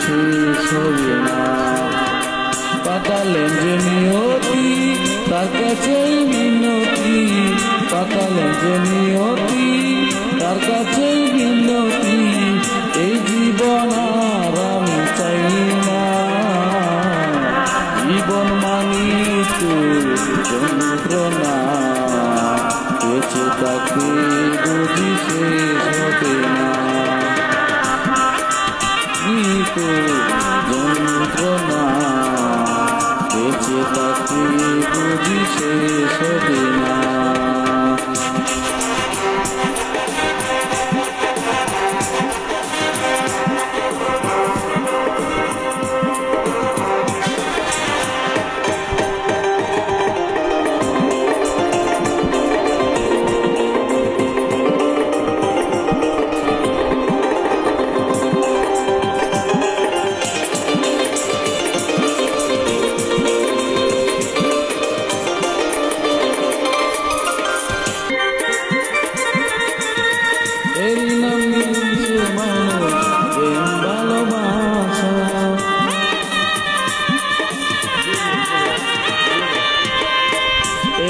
শেষ হবে না। পাতালেন যে নিয়তি তার কাছে মিনতি, পাতালেন যে নিয়তি তার কাছে মিনতি, এই জীবন আর আমি চাই না। জীবন মানি তো যন্ত্রণা, বেঁচে থাকতে বুঝি শেষ হবে না। তো যন্ত্রণা, বেঁচে থাকতে বুঝি শেষ হবে না।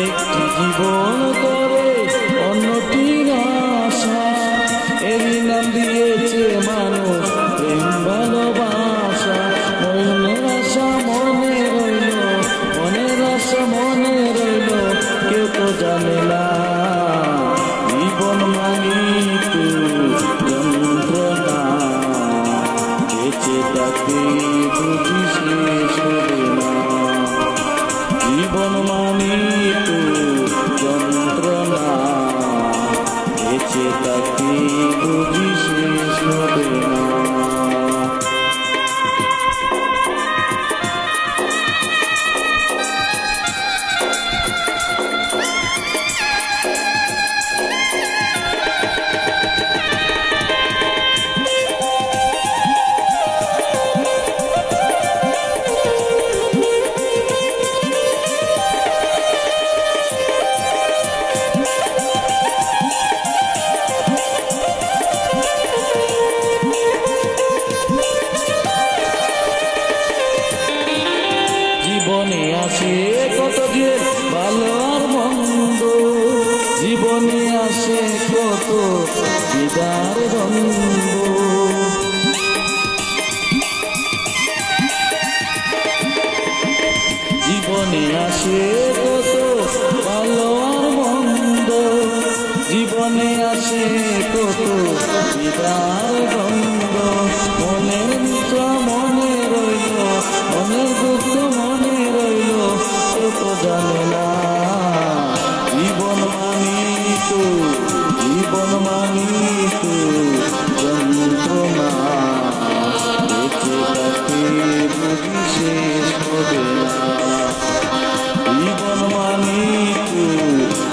একটি জীবন করে অন্যটির আশা, এরই নাম দিয়েছে মানুষ প্রেম ভালোবাসা। মনের আশা মনে রইল, মনের আশা মনে রইল, কেউ তো জানে না জীবন মানি তো যন্ত্রণা, বেঁচে থাকতে বুঝি শেষ হবে না। জীবন মানি তো যন্ত্রণা, বেঁচে থাকতে বুঝি শেষ হবে না। জীবনে আসে কত যে ভালো আর মন্দ, জীবনে আসে কত বিদার দ্বন্দ্ব। জীবনে আসে কত ভালো আর মন্দ, জীবনে আসে কত বিদার দ্বন্দ্ব। মনের মিত্রা মনে রইল, মনের দুঃখ মনে রইল, কেউ তো জানে না জীবন মানি তো, জীবন মানি তো যন্ত্রণা, বেঁচে থাকতে বুঝি শেষ হবে না। জীবন মানি তো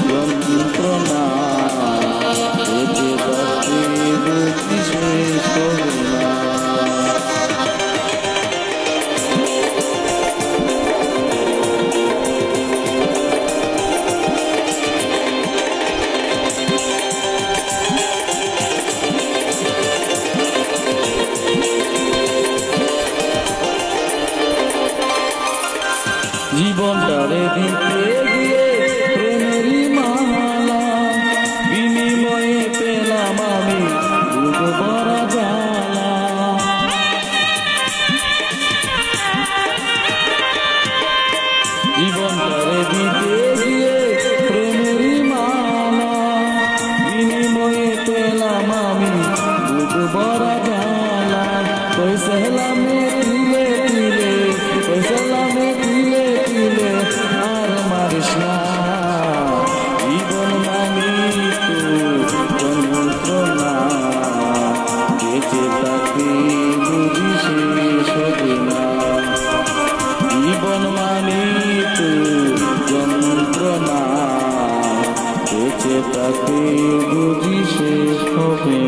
যন্ত্রণা, বেঁচে থাকতে বুঝি শেষ হবে না। জীবনটারে দিতে গিয়ে প্রেমেরই মালা, বিনিময়ে পেলাম আমি বুক ভরা জ্বালা। জীবনটারে দিতে গিয়ে প্রেমেরই মালা, বিনিময়ে পেলাম আমি বুক ভরা জ্বালা। কই সালামে দিলে দিলে, কই সালামে দিলে দিলে, আর মারিস না। জীবন মানি তো যন্ত্রণা, বেঁচে থাকতে বুঝি শেষ হবে না। জীবন মানি তো যন্ত্রণা, বেঁচে থাকতে বুঝি শেষ হবে